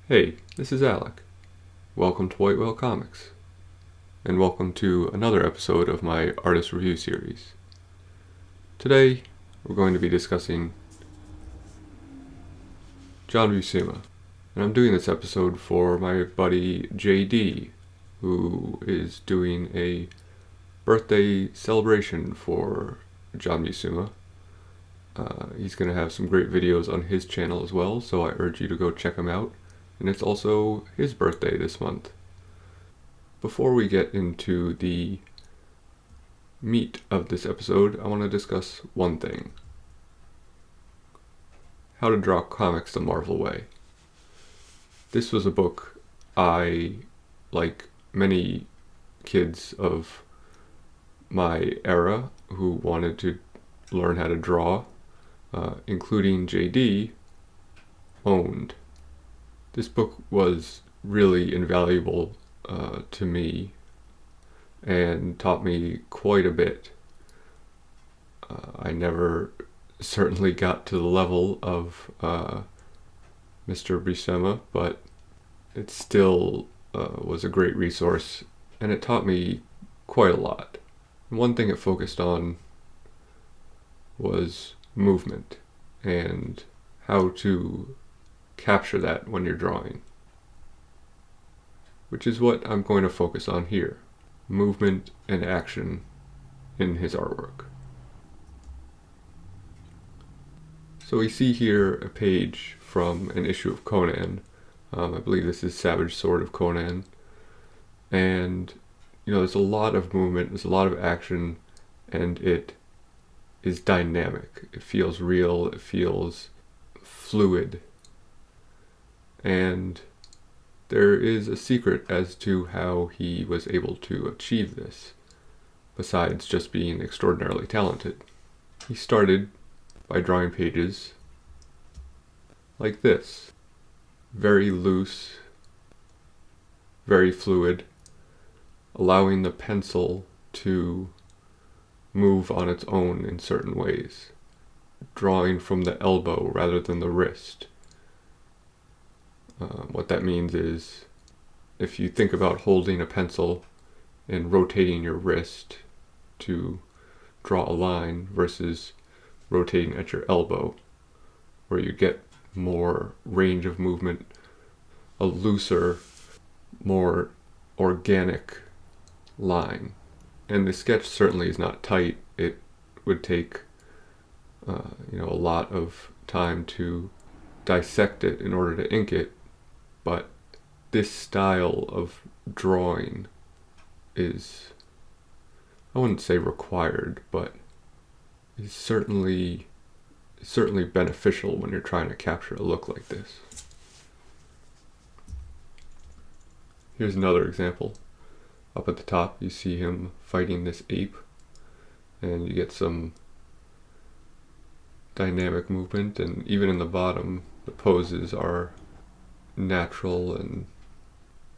Hey, this is Alec. Welcome to White Whale Comics, and welcome to another episode of my artist review series. Today, we're going to be discussing John Buscema, and I'm doing this episode for my buddy JD, who is doing a birthday celebration for John Buscema. He's going to have some great videos on his channel as well, so I urge you to go check him out. And it's also his birthday this month. Before we get into the meat of this episode, I want to discuss one thing. How to Draw Comics the Marvel Way. This was a book I, like many kids of my era who wanted to learn how to draw, including JD, owned. This book was really invaluable to me and taught me quite a bit. I never certainly got to the level of Mr. Buscema, but it still was a great resource, and it taught me quite a lot. And one thing it focused on was movement and how to capture that when you're drawing, which is what I'm going to focus on here: movement and action in his artwork. So we see here a page from an issue of Conan. I believe this is Savage Sword of Conan, and there's a lot of movement, there's a lot of action, and it is dynamic. It feels real, it feels fluid. And there is a secret as to how he was able to achieve this, besides just being extraordinarily talented. He started by drawing pages like this. Very loose, very fluid, allowing the pencil to move on its own in certain ways, drawing from the elbow rather than the wrist. What that means is, if you think about holding a pencil and rotating your wrist to draw a line versus rotating at your elbow, where you get more range of movement, a looser, more organic line. And the sketch certainly is not tight. It would take a lot of time to dissect it in order to ink it. But this style of drawing is, I wouldn't say required, but is certainly beneficial when you're trying to capture a look like this. Here's another example. Up at the top you see him fighting this ape, and you get some dynamic movement, and even in the bottom the poses are natural and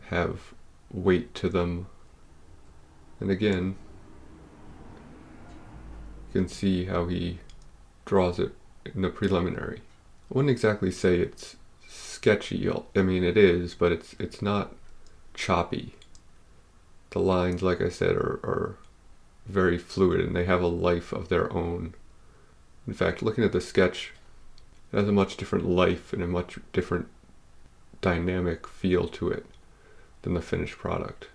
have weight to them. And again, you can see how he draws it in the preliminary. I wouldn't exactly say it's sketchy. I mean, it is, but it's not choppy. The lines, like I said, are very fluid, and they have a life of their own. In fact, looking at the sketch, it has a much different life and a much different dynamic feel to it than the finished product.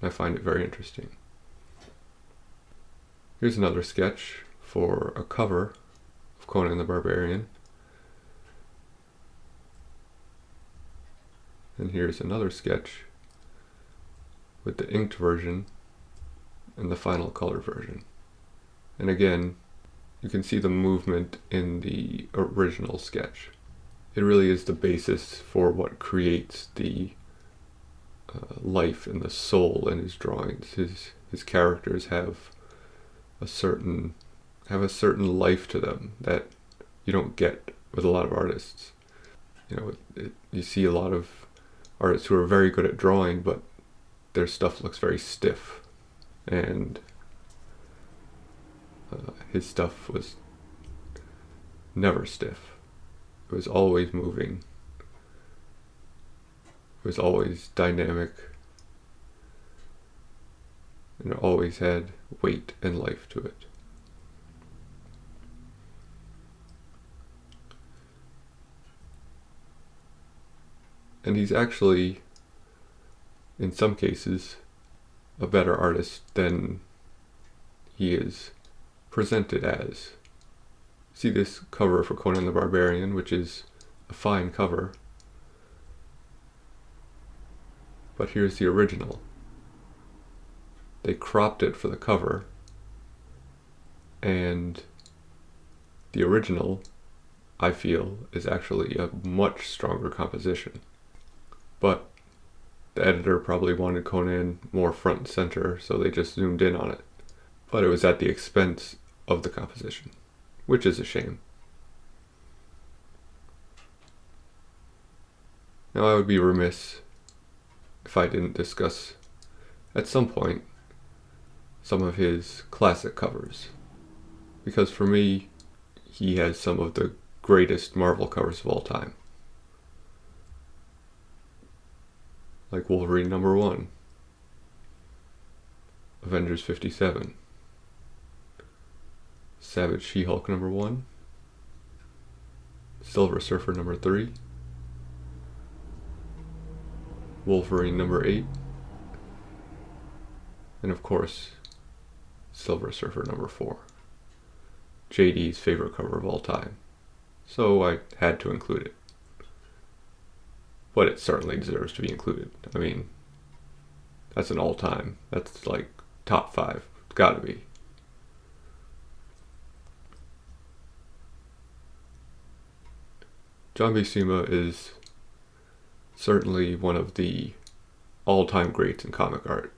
I find it very interesting. Here's another sketch for a cover of Conan the Barbarian. And here's another sketch with the inked version and the final color version. And again, you can see the movement in the original sketch. It really is the basis for what creates the life and the soul in his drawings. His characters have a certain life to them that you don't get with a lot of artists. You see a lot of artists who are very good at drawing, but their stuff looks very stiff, and his stuff was never stiff. It was always moving. was always dynamic, and it always had weight and life to it. And he's actually, in some cases, a better artist than he is presented as. See this cover for Conan the Barbarian, which is a fine cover, but here's the original. They cropped it for the cover, and the original, I feel, is actually a much stronger composition. But the editor probably wanted Conan more front and center, so they just zoomed in on it. But it was at the expense of the composition, which is a shame. Now, I would be remiss if I didn't discuss, at some point, some of his classic covers. Because for me, he has some of the greatest Marvel covers of all time. Like Wolverine #1, Avengers 57, Savage She-Hulk #1, Silver Surfer #3, Wolverine #8, and of course, Silver Surfer #4. JD's favorite cover of all time. So I had to include it. But it certainly deserves to be included. I mean, that's an all-time. That's like top 5. It's gotta be. John Buscema is certainly one of the all-time greats in comic art.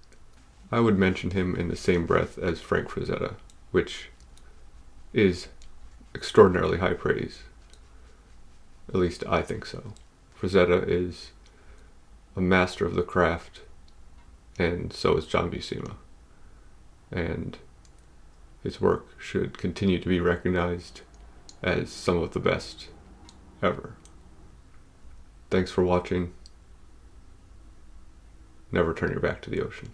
I would mention him in the same breath as Frank Frazetta, which is extraordinarily high praise. At least I think so. Frazetta is a master of the craft, and so is John Buscema. And his work should continue to be recognized as some of the best ever. Thanks for watching. Never turn your back to the ocean.